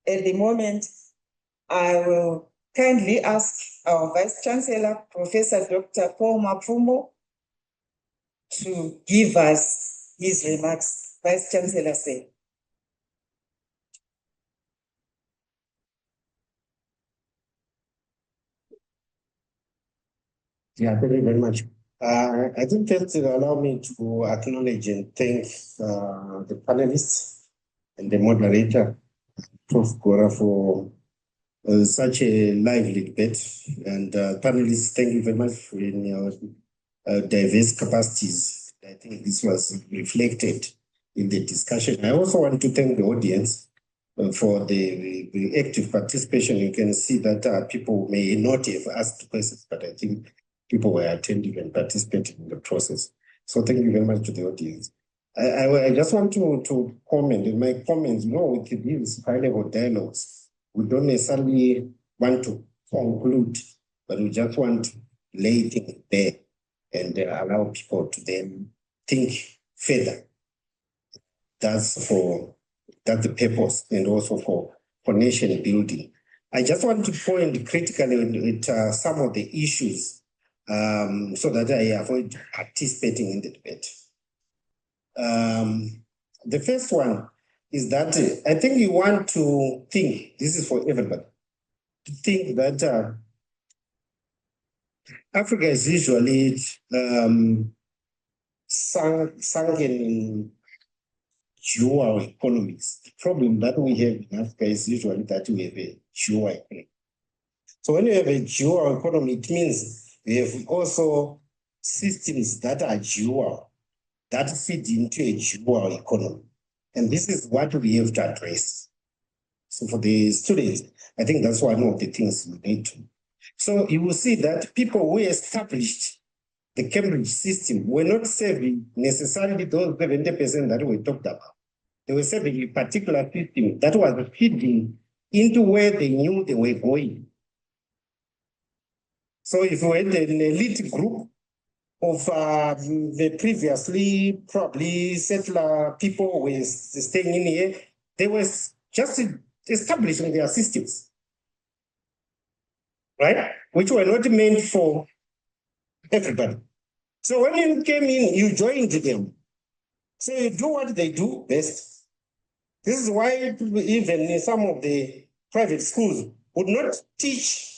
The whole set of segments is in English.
At the moment, I will kindly ask our Vice Chancellor, Professor Dr. Paul Mapfumo, to give us his remarks. Vice Chancellor, say. Yeah, thank you very much. I think first allow me to acknowledge and thank the panelists and the moderator, Prof. Gora, for such a lively debate. And panelists, thank you very much for your diverse capacities. I think this was reflected in the discussion. I also want to thank the audience for the active participation. You can see that people may not have asked questions, but I think people were attentive and participating in the process. So thank you very much to the audience. I just want to comment, in my comments, with these high-level dialogues, we don't necessarily want to conclude, but we just want to lay things there and allow people to then think further. That's the purpose, and also for nation building. I just want to point critically at some of the issues so that I avoid participating in the debate. The first one is that I think you want to think, this is for everybody, to think that Africa is usually sunken in dual economies. The problem that we have in Africa is usually that we have a dual economy. So when you have a dual economy, it means we have also systems that are dual, that feed into a dual economy. And this is what we have to address. So for the students, I think that's one of the things we need to. So you will see that people who established the Cambridge system were not serving necessarily those 70% that we talked about. They were serving a particular system that was feeding into where they knew they were going. So if we had an elite group of the previously probably settler people were staying in here, they were just establishing their systems, right? Which were not meant for everybody. So when you came in, you joined them. So you do what they do best. This is why even in some of the private schools would not teach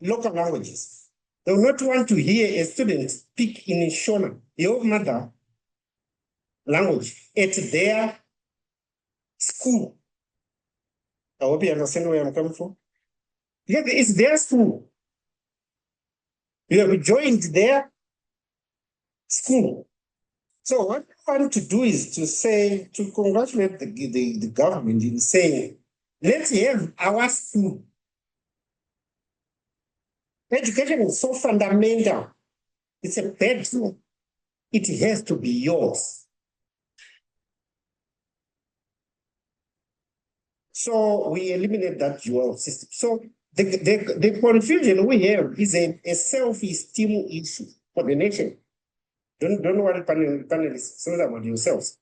local languages. They would not want to hear a student speak in Shona, your mother language, at their school. I hope you understand where I'm coming from. Yeah, it's their school. You have joined their school. So what I want to do is to congratulate the government in saying, let's have our school. Education is so fundamental. It's a bedroom. It has to be yours. So we eliminate that dual system. So the confusion we have is a self-esteem issue for the nation. Don't worry, panelists, it's not about yourselves.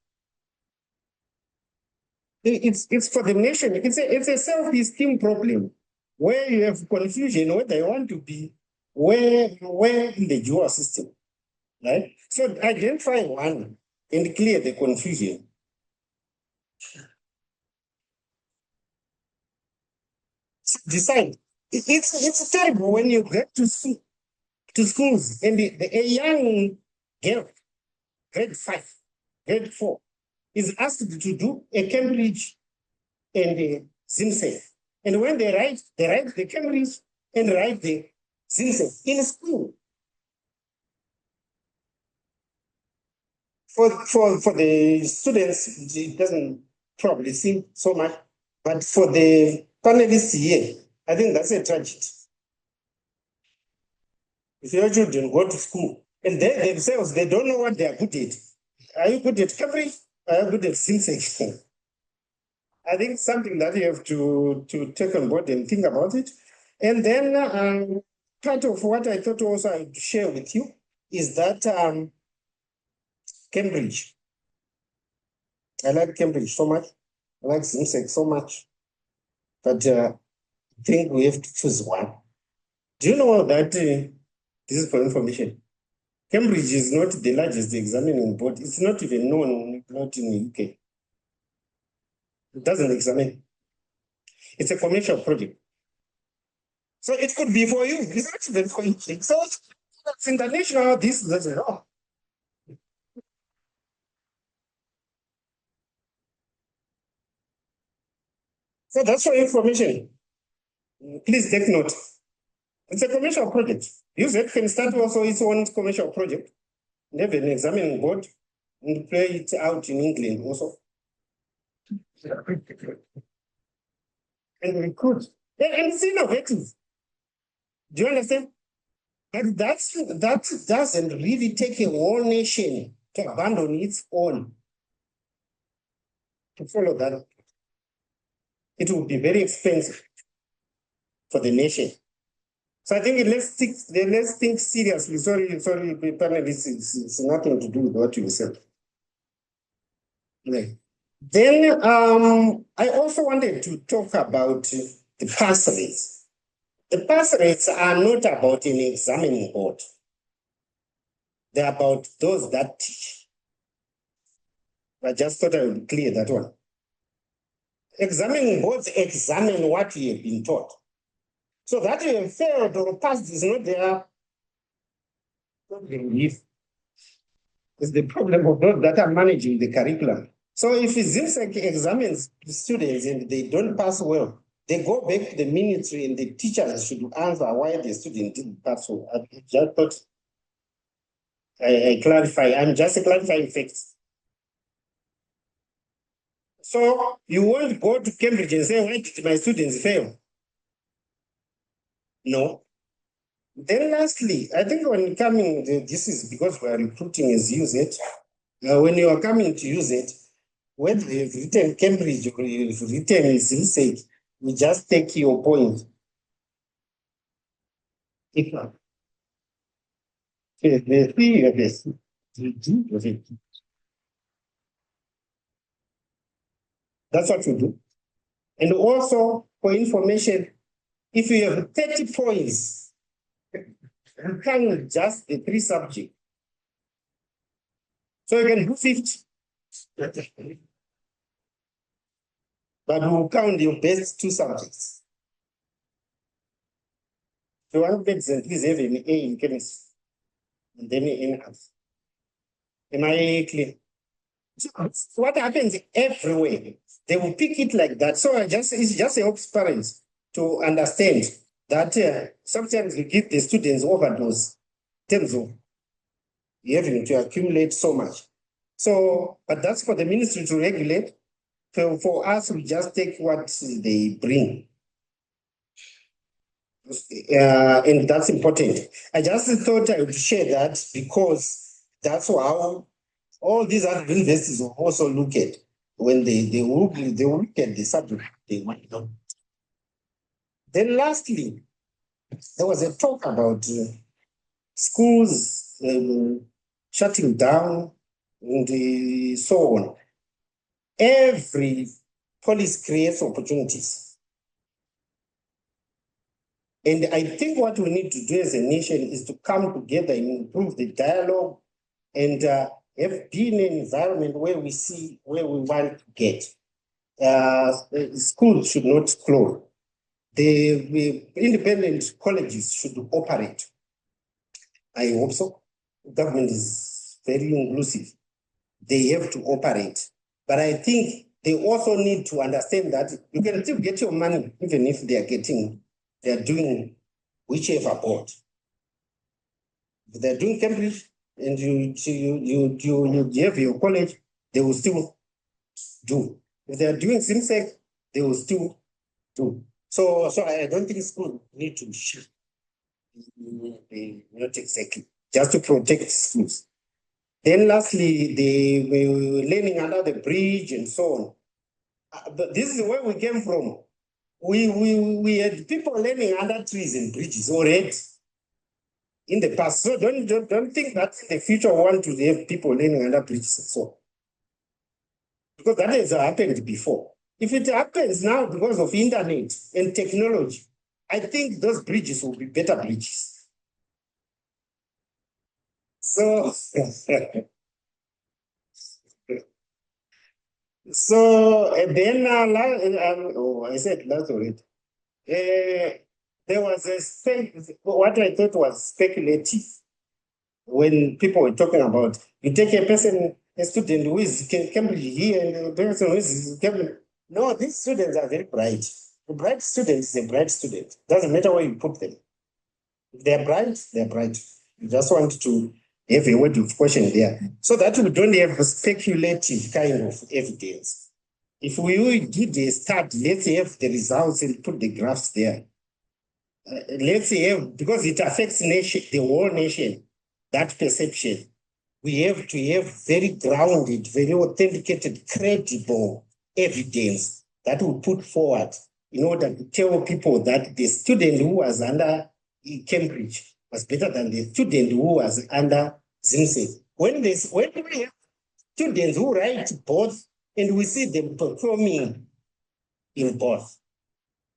It's for the nation. It's a self-esteem problem where you have confusion whether you want to be where in the dual system, right? So identify one and clear the confusion. Decide. It's terrible when you get to schools and a young girl, grade 5, grade 4, is asked to do a Cambridge and a ZIMSEC. And when they write the Cambridge and write the ZIMSEC in school. For the students, it doesn't probably seem so much, but for the panelists here, I think that's a tragedy. If your children go to school and they themselves, they don't know what they are good at. Are you good at Cambridge? Are you good at ZIMSEC? I think something that you have to take on board and think about it. And then part of what I thought also I would share with you is that Cambridge. I like Cambridge so much. I like ZIMSEC so much. but I think we have to choose one. Do you know that this is for information? Cambridge is not the largest examining board. It's not even known, not in the UK. It doesn't examine. It's a commercial project. So it could be for you. It's not even for you. So it's international. This doesn't know. So that's for information. Please take note. It's a commercial project. UZ can start also its own commercial project, and have an examining board, and play it out in England also. And recruit. And it's innovative. Do you understand? But that doesn't really take a whole nation to abandon its own to follow that. It will be very expensive for the nation. So I think let's think seriously. Sorry, panelists, it's nothing to do with what you said. Right. Then I also wanted to talk about the pass rates. The pass rates are not about an examining board. They're about those that teach. I just thought I would clear that one. Examining boards examine what you have been taught. So that you have failed or passed is not their problem. It's the problem of those that are managing the curriculum. So if ZIMSEC examines the students and they don't pass well, they go back to the ministry and the teachers should answer why the student didn't pass well. I just thought I clarify. I'm just clarifying facts. So you won't go to Cambridge and say, why did my students fail? No. Then lastly, I think when coming, this is because we are recruiting as use it. When you are coming to use it, whether you've written Cambridge or you've written ZIMSEC, we just take your point. That's what we do. And also, for information, if you have 30 points, you can just the 3 subjects. So you can do 50. But we'll count your best 2 subjects. So 100%, please have an A in chemistry and then in others. Am I clear? So what happens everywhere, they will pick it like that. So it just helps parents to understand that sometimes you give the students overdose in terms of having to accumulate so much. So, but that's for the ministry to regulate. For us, we just take what they bring. And that's important. I just thought I would share that because that's how all these other universities will also look at when they will look at the subject they want to know. Then lastly, there was a talk about schools shutting down and so on. Every policy creates opportunities. And I think what we need to do as a nation is to come together and improve the dialogue and be in an environment where we see where we want to get. Schools should not close. The independent colleges should operate. I hope so. Government is very inclusive. They have to operate. But I think they also need to understand that you can still get your money even if they are doing whichever board. If they're doing Cambridge and you have your college, they will still do. If they're doing ZIMSEC, they will still do. So I don't think schools need to shift. Not exactly. Just to protect schools. Then lastly, the learning under the bridge and so on. But this is where we came from. We had people learning under trees and bridges already in the past. So don't think that in the future we want to have people learning under bridges and so on. Because that has happened before. If it happens now because of internet and technology, I think those bridges will be better bridges. So, so then, I said that's already. There was what I thought was speculative when people were talking about you take a student who is Cambridge here and a person who is Cambridge. No, these students are very bright. A bright student is a bright student. Doesn't matter where you put them. If they're bright, they're bright. You just want to have a word of caution there so that we don't have a speculative kind of evidence. If we did a study, let's have the results and put the graphs there. Let's have, because it affects the whole nation, that perception. We have to have very grounded, very authenticated, credible evidence that we put forward in order to tell people that the student who was under Cambridge was better than the student who was under ZIMSEC. When we have students who write both and we see them performing in both.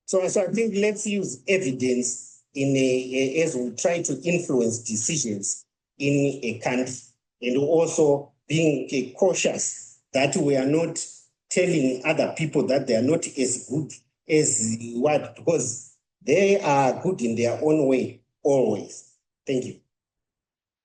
So I think let's use evidence as we try to influence decisions in a country, and also being cautious that we are not telling other people that they are not as good as what, because they are good in their own way always. Thank you.